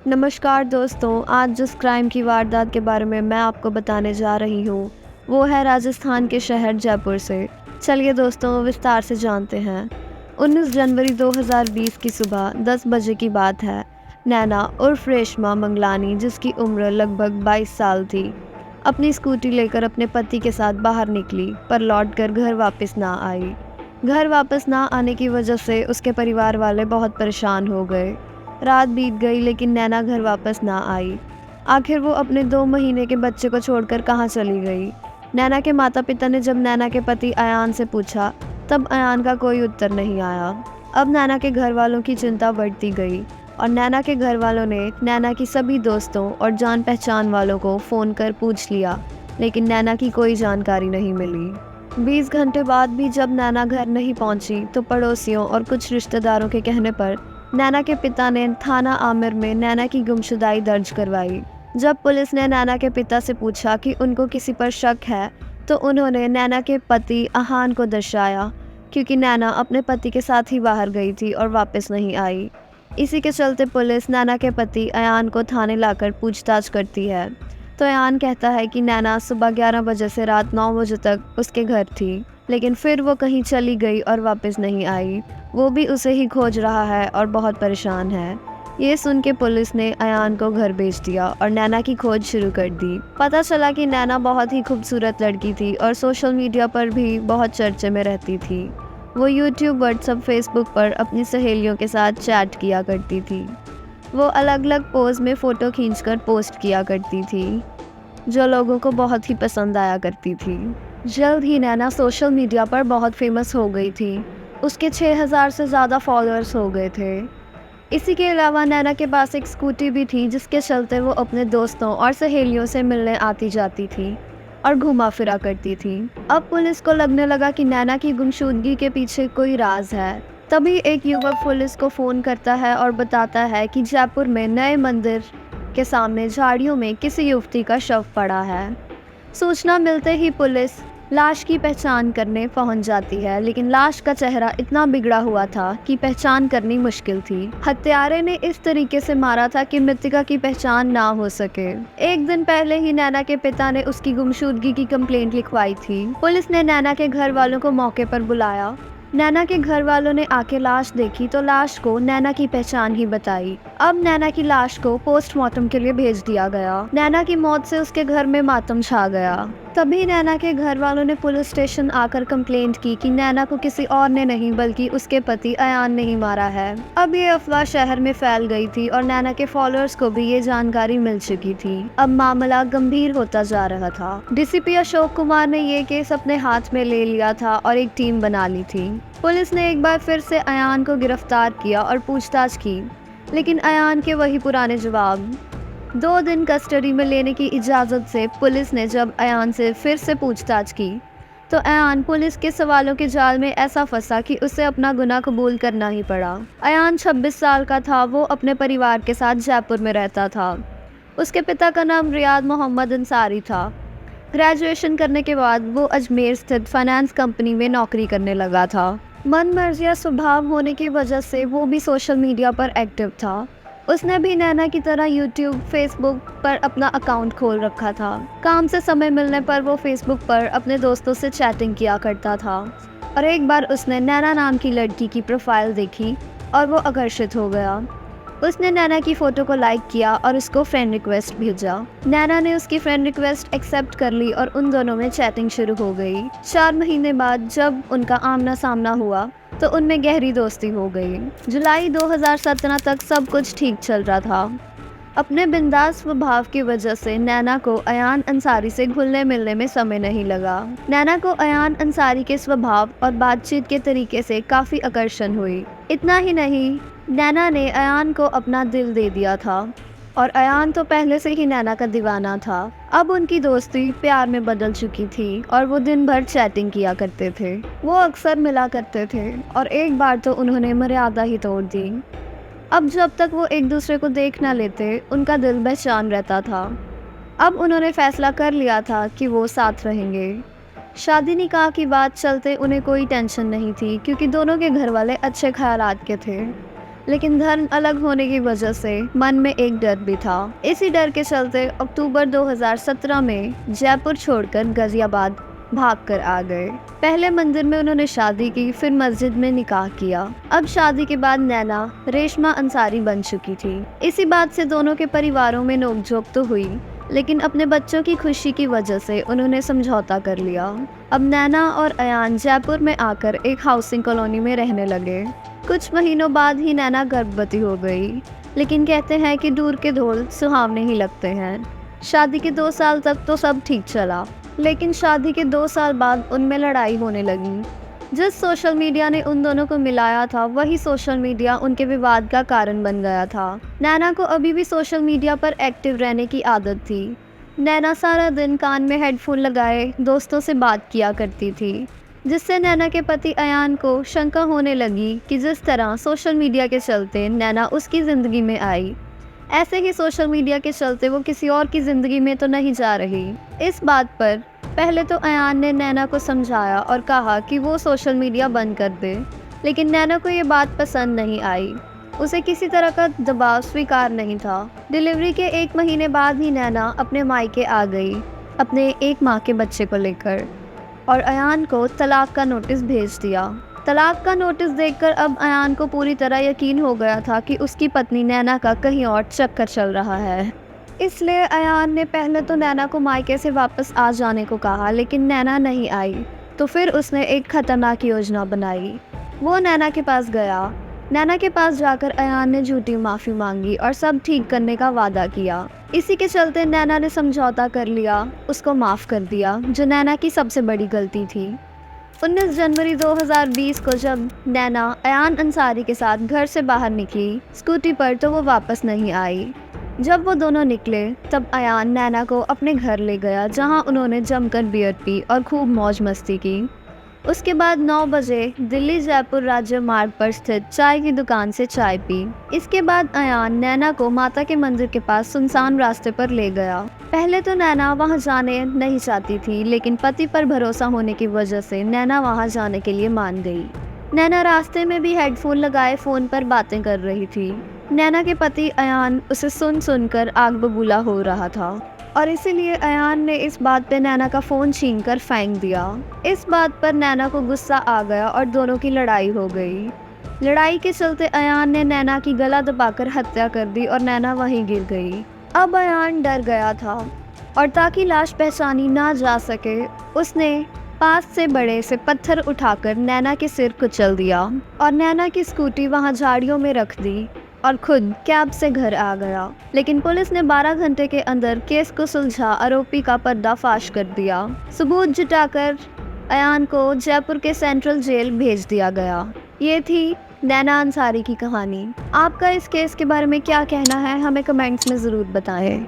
नमस्कार दोस्तों, आज जिस क्राइम की वारदात के बारे में मैं आपको बताने जा रही हूँ, वो है राजस्थान के शहर जयपुर से। चलिए दोस्तों, विस्तार से जानते हैं। 19 जनवरी 2020 की सुबह 10 बजे की बात है। नैना उर्फ रेशमा मंगलानी, जिसकी उम्र लगभग 22 साल थी, अपनी स्कूटी लेकर अपने पति के साथ बाहर निकली, पर लौटकर घर वापस ना आई। घर वापस ना आने की वजह से उसके परिवार वाले बहुत परेशान हो गए। रात बीत गई लेकिन नैना घर वापस ना आई। आखिर वो अपने 2 महीने के बच्चे को छोड़कर कहाँ चली गई? नैना के माता-पिता ने जब नैना के पति अयान से पूछा, तब अयान का कोई उत्तर नहीं आया। अब नैना के घर वालों की चिंता बढ़ती गई और नैना के घर वालों ने नैना की सभी दोस्तों और जान पहचान वालों को फ़ोन कर पूछ लिया, लेकिन नैना की कोई जानकारी नहीं मिली। 20 घंटे बाद भी जब नैना घर नहीं पहुंची, तो पड़ोसियों और कुछ रिश्तेदारों के कहने पर नैना के पिता ने थाना आमिर में नैना की गुमशुदाई दर्ज करवाई। जब पुलिस ने नैना के पिता से पूछा कि उनको किसी पर शक है, तो उन्होंने नैना के पति अहान को दर्शाया, क्योंकि नैना अपने पति के साथ ही बाहर गई थी और वापस नहीं आई। इसी के चलते पुलिस नैना के पति अयान को थाने लाकर पूछताछ करती है। तो अयान कहता है कि नैना सुबह 11 बजे से रात 9 बजे तक उसके घर थी, लेकिन फिर वो कहीं चली गई और वापस नहीं आई। वो भी उसे ही खोज रहा है और बहुत परेशान है। ये सुन के पुलिस ने अयान को घर भेज दिया और नैना की खोज शुरू कर दी। पता चला कि नैना बहुत ही खूबसूरत लड़की थी और सोशल मीडिया पर भी बहुत चर्चे में रहती थी। वो यूट्यूब, व्हाट्सएप, फेसबुक पर अपनी सहेलियों के साथ चैट किया करती थी। वो अलग अलग पोज में फ़ोटो खींचकर पोस्ट किया करती थी, जो लोगों को बहुत ही पसंद आया करती थी। जल्द ही नैना सोशल मीडिया पर बहुत फेमस हो गई थी। उसके 6000 से ज़्यादा फॉलोअर्स हो गए थे। इसी के अलावा नैना के पास एक स्कूटी भी थी, जिसके चलते वो अपने दोस्तों और सहेलियों से मिलने आती जाती थी और घूमा फिरा करती थी। अब पुलिस को लगने लगा कि नैना की गुमशुदगी के पीछे कोई राज है। तभी एक युवक पुलिस को फ़ोन करता है और बताता है कि जयपुर में नए मंदिर के सामने झाड़ियों में किसी युवती का शव पड़ा है। सूचना मिलते ही पुलिस लाश की पहचान करने पहुंच जाती है, लेकिन लाश का चेहरा इतना बिगड़ा हुआ था कि पहचान करनी मुश्किल थी। हत्यारे ने इस तरीके से मारा था कि मृतका की पहचान ना हो सके। एक दिन पहले ही नैना के पिता ने उसकी गुमशुदगी की कंप्लेंट लिखवाई थी। पुलिस ने नैना के घर वालों को मौके पर बुलाया। नैना के घर वालों ने आके लाश देखी तो लाश को नैना की पहचान ही बताई। अब नैना की लाश को पोस्टमार्टम के लिए भेज दिया गया। नैना की मौत से उसके घर में मातम छा गया। तभी नैना के घर वालों ने पुलिस स्टेशन आकर कंप्लेंट की कि नैना को किसी और ने नहीं बल्कि उसके पति अयान ने ही मारा है। अब ये अफवाह शहर में फैल गई थी और नैना के फॉलोअर्स को भी ये जानकारी मिल चुकी थी। अब मामला गंभीर होता जा रहा था। डीसीपी अशोक कुमार ने ये केस अपने हाथ में ले लिया था और एक टीम बना ली थी। पुलिस ने एक बार फिर से अयान को गिरफ्तार किया और पूछताछ की, लेकिन अयान के वही पुराने जवाब। 2 दिन कस्टडी में लेने की इजाज़त से पुलिस ने जब अयान से फिर से पूछताछ की, तो अयान पुलिस के सवालों के जाल में ऐसा फंसा कि उसे अपना गुनाह कबूल करना ही पड़ा। अयान 26 साल का था। वो अपने परिवार के साथ जयपुर में रहता था। उसके पिता का नाम रियाद मोहम्मद अंसारी था। ग्रेजुएशन करने के बाद वो अजमेर स्थित फाइनेंस कंपनी में नौकरी करने लगा था। मनमर्जिया स्वभाव होने की वजह से वो भी सोशल मीडिया पर एक्टिव था। उसने भी नैना की तरह यूट्यूब, फेसबुक पर अपना अकाउंट खोल रखा था। काम से समय मिलने पर वो फेसबुक पर अपने दोस्तों से चैटिंग किया करता था और एक बार उसने नैना नाम की लड़की की प्रोफाइल देखी और वो आकर्षित हो गया। उसने नैना की फ़ोटो को लाइक किया और उसको फ्रेंड रिक्वेस्ट भेजा। नैना ने उसकी फ्रेंड रिक्वेस्ट एक्सेप्ट कर ली और उन दोनों में चैटिंग शुरू हो गई। 4 महीने बाद जब उनका आमना सामना हुआ तो उनमें गहरी दोस्ती हो गई। जुलाई 2017 तक सब कुछ ठीक चल रहा था। अपने बिंदास स्वभाव की वजह से नैना को अयान अंसारी से घुलने मिलने में समय नहीं लगा। नैना को अयान अंसारी के स्वभाव और बातचीत के तरीके से काफ़ी आकर्षण हुई। इतना ही नहीं, नैना ने अयान को अपना दिल दे दिया था और अयान तो पहले से ही नैना का दीवाना था। अब उनकी दोस्ती प्यार में बदल चुकी थी और वो दिन भर चैटिंग किया करते थे। वो अक्सर मिला करते थे और एक बार तो उन्होंने मर्यादा ही तोड़ दी। अब जब तक वो एक दूसरे को देख ना लेते, उनका दिल बेचैन रहता था। अब उन्होंने फैसला कर लिया था कि वो साथ रहेंगे। शादी निकाह की बात चलते उन्हें कोई टेंशन नहीं थी, क्योंकि दोनों के घर वाले अच्छे ख्यालात के थे। लेकिन धर्म अलग होने की वजह से मन में एक डर भी था। इसी डर के चलते अक्टूबर 2017 में जयपुर छोड़कर गाजियाबाद भाग कर आ गए। पहले मंदिर में उन्होंने शादी की, फिर मस्जिद में निकाह किया। अब शादी के बाद नैना रेशमा अंसारी बन चुकी थी। इसी बात से दोनों के परिवारों में नोकझोंक तो हुई, लेकिन अपने बच्चों की खुशी की वजह से उन्होंने समझौता कर लिया। अब नैना और अयान जयपुर में आकर एक हाउसिंग कॉलोनी में रहने लगे। कुछ महीनों बाद ही नैना गर्भवती हो गई, लेकिन कहते हैं कि दूर के ढोल सुहावने ही लगते हैं। शादी के 2 साल तक तो सब ठीक चला, लेकिन शादी के 2 साल बाद उनमें लड़ाई होने लगी। जिस सोशल मीडिया ने उन दोनों को मिलाया था, वही सोशल मीडिया उनके विवाद का कारण बन गया था। नैना को अभी भी सोशल मीडिया पर एक्टिव रहने की आदत थी। नैना सारा दिन कान में हेडफोन लगाए दोस्तों से बात किया करती थी, जिससे नैना के पति अयान को शंका होने लगी कि जिस तरह सोशल मीडिया के चलते नैना उसकी ज़िंदगी में आई, ऐसे ही सोशल मीडिया के चलते वो किसी और की ज़िंदगी में तो नहीं जा रही। इस बात पर पहले तो अयान ने नैना को समझाया और कहा कि वो सोशल मीडिया बंद कर दे, लेकिन नैना को ये बात पसंद नहीं आई। उसे किसी तरह का दबाव स्वीकार नहीं था। डिलीवरी के 1 महीने बाद ही नैना अपने मायके आ गई, अपने 1 माह के बच्चे को लेकर, और अयान को तलाक का नोटिस भेज दिया। तलाक का नोटिस देखकर अब अयान को पूरी तरह यकीन हो गया था कि उसकी पत्नी नैना का कहीं और चक्कर चल रहा है। इसलिए अयान ने पहले तो नैना को मायके से वापस आ जाने को कहा, लेकिन नैना नहीं आई। तो फिर उसने एक खतरनाक योजना बनाई। वो नैना के पास गया। नैना के पास जाकर अयान ने झूठी माफ़ी मांगी और सब ठीक करने का वादा किया। इसी के चलते नैना ने समझौता कर लिया, उसको माफ़ कर दिया, जो नैना की सबसे बड़ी गलती थी। 19 जनवरी 2020 को जब नैना अयान अंसारी के साथ घर से बाहर निकली स्कूटी पर, तो वो वापस नहीं आई। जब वो दोनों निकले तब अयान नैना को अपने घर ले गया, जहां उन्होंने जमकर बियर पी और खूब मौज मस्ती की। उसके बाद 9 बजे दिल्ली जयपुर राज्य मार्ग पर स्थित चाय की दुकान से चाय पी। इसके बाद अयान नैना को माता के मंदिर के पास सुनसान रास्ते पर ले गया। पहले तो नैना वहां जाने नहीं चाहती थी, लेकिन पति पर भरोसा होने की वजह से नैना वहां जाने के लिए मान गई। नैना रास्ते में भी हेडफोन लगाए फ़ोन पर बातें कर रही थी। नैना के पति अयान उसे सुन सुनकर आग बबूला हो रहा था, और इसीलिए अयान ने इस बात पे नैना का फ़ोन छीनकर फेंक दिया। इस बात पर नैना को गुस्सा आ गया और दोनों की लड़ाई हो गई। लड़ाई के चलते अयान ने नैना की गला दबाकर हत्या कर दी और नैना वहीं गिर गई। अब अयान डर गया था, और ताकि लाश पहचानी ना जा सके, उसने पास से बड़े से पत्थर उठाकर नैना के सिर कुचल दिया और नैना की स्कूटी वहां झाड़ियों में रख दी और खुद कैब से घर आ गया। लेकिन पुलिस ने 12 घंटे के अंदर केस को सुलझा आरोपी का पर्दाफाश कर दिया। सबूत जुटाकर अयान को जयपुर के सेंट्रल जेल भेज दिया गया। ये थी नैना अंसारी की कहानी। आपका इस केस के बारे में क्या कहना है, हमें कमेंट्स में ज़रूर बताएं।